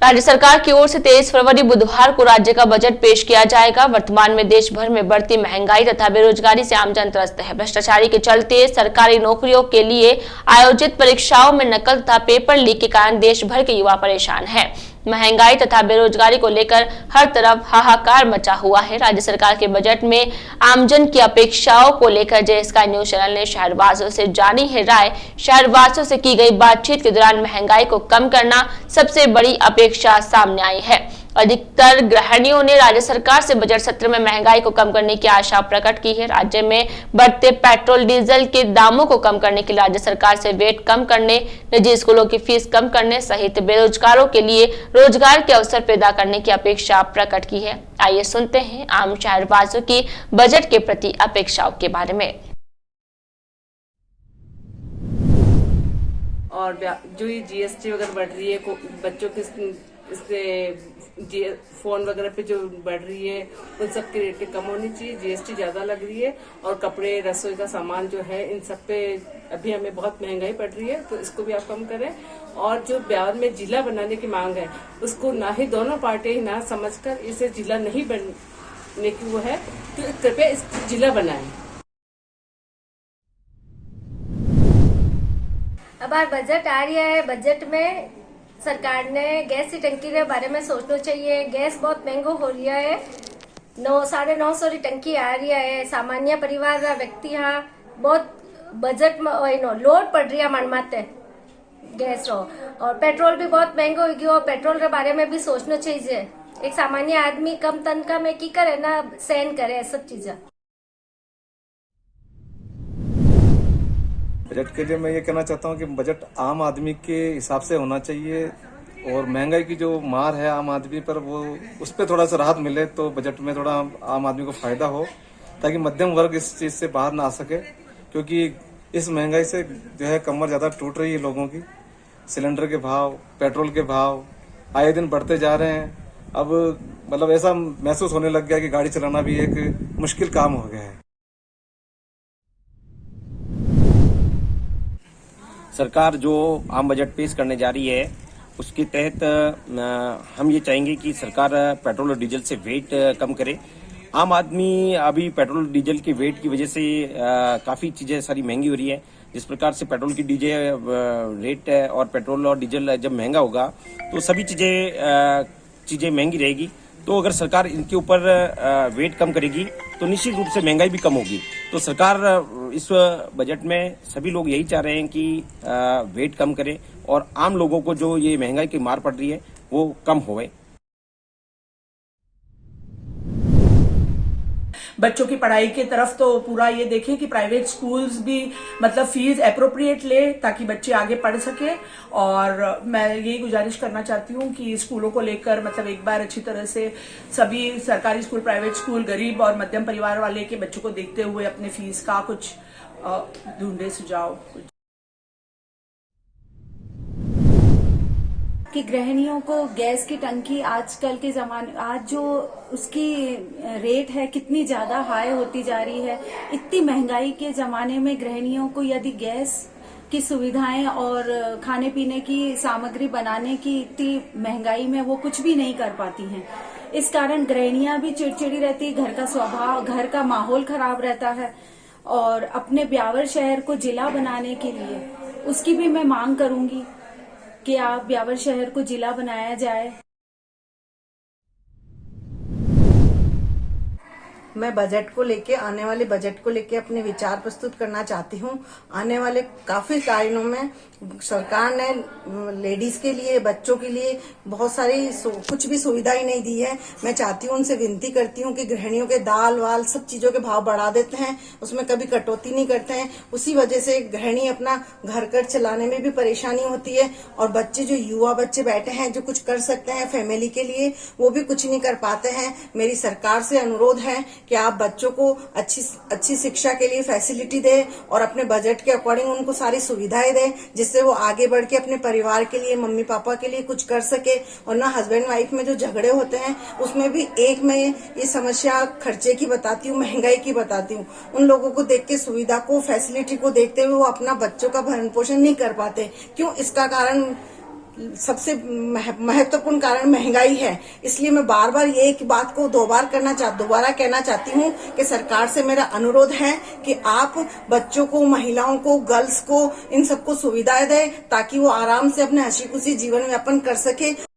राज्य सरकार की ओर से 23 फरवरी बुधवार को राज्य का बजट पेश किया जाएगा। वर्तमान में देश भर में बढ़ती महंगाई तथा बेरोजगारी से आमजन त्रस्त है। भ्रष्टाचारी के चलते सरकारी नौकरियों के लिए आयोजित परीक्षाओं में नकल तथा पेपर लीक के कारण देश भर के युवा परेशान हैं। महंगाई तथा बेरोजगारी को लेकर हर तरफ हाहाकार मचा हुआ है। राज्य सरकार के बजट में आमजन की अपेक्षाओं को लेकर जय स्काई न्यूज चैनल ने शहरवासियों से जानी है राय। शहरवासियों से की गई बातचीत के दौरान महंगाई को कम करना सबसे बड़ी अपेक्षा सामने आई है। अधिकतर गृहिणियों ने राज्य सरकार से बजट सत्र में महंगाई को कम करने की आशा प्रकट की है। राज्य में बढ़ते पेट्रोल डीजल के दामों को कम करने के लिए राज्य सरकार से वेट कम करने, निजी स्कूलों की फीस कम करने सहित बेरोजगारों के लिए रोजगार के अवसर पैदा करने की अपेक्षा प्रकट की है। आइए सुनते हैं आम शहरवासियों की बजट के प्रति अपेक्षाओं के बारे में। और जो ये जीएसटी वगैरह बढ़ रही है, बच्चों के इससे फोन वगैरह पे जो बढ़ रही है, उन सब की रेटें कम होनी चाहिए। जीएसटी ज्यादा लग रही है और कपड़े, रसोई का सामान जो है, इन सब पे अभी हमें बहुत महंगाई पड़ रही है, तो इसको भी आप कम करें। और जो ब्यावर में जिला बनाने की मांग है, उसको ना ही दोनों पार्टी ना समझकर इसे जिला नहीं बनने की वो है, तो कृपया इस जिला बनाएं। अब बजट आ रहा है। बजट में सरकार ने गैस की टंकी के बारे में सोचना चाहिए। गैस बहुत महंगा हो रहा है। 900-950 की टंकी आ रही है। सामान्य परिवार का व्यक्ति यहाँ बहुत बजट में लोड पड़ रही है मन माते गैस रो। और पेट्रोल भी बहुत महंगा हो गया। पेट्रोल के बारे में भी सोचना चाहिए। एक सामान्य आदमी कम तनख्वाह में की करे ना सहन करे सब चीजें। बजट के लिए मैं ये कहना चाहता हूँ कि बजट आम आदमी के हिसाब से होना चाहिए और महंगाई की जो मार है आम आदमी पर, वो उस पर थोड़ा सा राहत मिले तो बजट में थोड़ा आम आदमी को फायदा हो, ताकि मध्यम वर्ग इस चीज से बाहर ना आ सके। क्योंकि इस महंगाई से जो है कमर ज्यादा टूट रही है लोगों की। सिलेंडर के भाव, पेट्रोल के भाव आए दिन बढ़ते जा रहे हैं। अब मतलब ऐसा महसूस होने लग गया कि गाड़ी चलाना भी एक मुश्किल काम हो गया है। सरकार जो आम बजट पेश करने जा रही है, उसके तहत हम ये चाहेंगे कि सरकार पेट्रोल और डीजल से वेट कम करे। आम आदमी अभी पेट्रोल डीजल के वेट की वजह से काफी चीजें सारी महंगी हो रही है। जिस प्रकार से पेट्रोल की डीजल रेट है और पेट्रोल और डीजल जब महंगा होगा तो सभी चीजें महंगी रहेगी। तो अगर सरकार इनके ऊपर वेट कम करेगी तो निश्चित रूप से महंगाई भी कम होगी। तो सरकार इस बजट में सभी लोग यही चाह रहे हैं कि वेट कम करे और आम लोगों को जो ये महंगाई की मार पड़ रही है वो कम होवे। बच्चों की पढ़ाई की तरफ तो पूरा ये देखें कि प्राइवेट स्कूल्स भी मतलब फीस एप्रोप्रिएट ले, ताकि बच्चे आगे पढ़ सके। और मैं यही गुजारिश करना चाहती हूँ कि स्कूलों को लेकर मतलब एक बार अच्छी तरह से सभी सरकारी स्कूल, प्राइवेट स्कूल, गरीब और मध्यम परिवार वाले के बच्चों को देखते हुए अपने फीस का कुछ ढूंढे सुझाव। कि गृहिणियों को गैस की टंकी आजकल के जमाने, आज जो उसकी रेट है कितनी ज्यादा हाई होती जा रही है। इतनी महंगाई के जमाने में गृहिणियों को यदि गैस की सुविधाएं और खाने पीने की सामग्री बनाने की इतनी महंगाई में वो कुछ भी नहीं कर पाती हैं। इस कारण गृहिणियां भी चिड़चिड़ी रहती, घर का स्वभाव, घर का माहौल खराब रहता है। और अपने ब्यावर शहर को जिला बनाने के लिए उसकी भी मैं मांग करूंगी कि आप ब्यावर शहर को जिला बनाया जाए। मैं बजट को लेके, आने वाले बजट को लेके अपने विचार प्रस्तुत करना चाहती हूँ। आने वाले काफी टाइमों में सरकार ने लेडीज के लिए, बच्चों के लिए बहुत सारी कुछ भी सुविधाएं नहीं दी है। मैं चाहती हूँ, उनसे विनती करती हूँ कि गृहिणियों के दाल वाल सब चीजों के भाव बढ़ा देते हैं, उसमें कभी कटौती नहीं करते हैं। उसी वजह से गृहिणी अपना घर कर चलाने में भी परेशानी होती है। और बच्चे, जो युवा बच्चे बैठे हैं जो कुछ कर सकते हैं फैमिली के लिए, वो भी कुछ नहीं कर पाते हैं। मेरी सरकार से अनुरोध है कि आप बच्चों को अच्छी शिक्षा के लिए फैसिलिटी दें और अपने बजट के अकॉर्डिंग उनको सारी सुविधाएं दें, जिससे वो आगे बढ़ के अपने परिवार के लिए, मम्मी पापा के लिए कुछ कर सके। और ना हस्बैंड वाइफ में जो झगड़े होते हैं उसमें भी एक मैं ये समस्या खर्चे की बताती हूँ, महंगाई की बताती हूँ। उन लोगों को देख के, सुविधा को, फैसिलिटी को देखते हुए वो अपना बच्चों का भरण पोषण नहीं कर पाते। क्यों? इसका कारण सबसे महत्वपूर्ण कारण महंगाई है। इसलिए मैं बार बार ये एक बात को दोबारा कहना चाहती हूँ कि सरकार से मेरा अनुरोध है कि आप बच्चों को, महिलाओं को, गर्ल्स को, इन सबको सुविधाएं दें ताकि वो आराम से अपने हंसी खुशी जीवन यापन कर सके।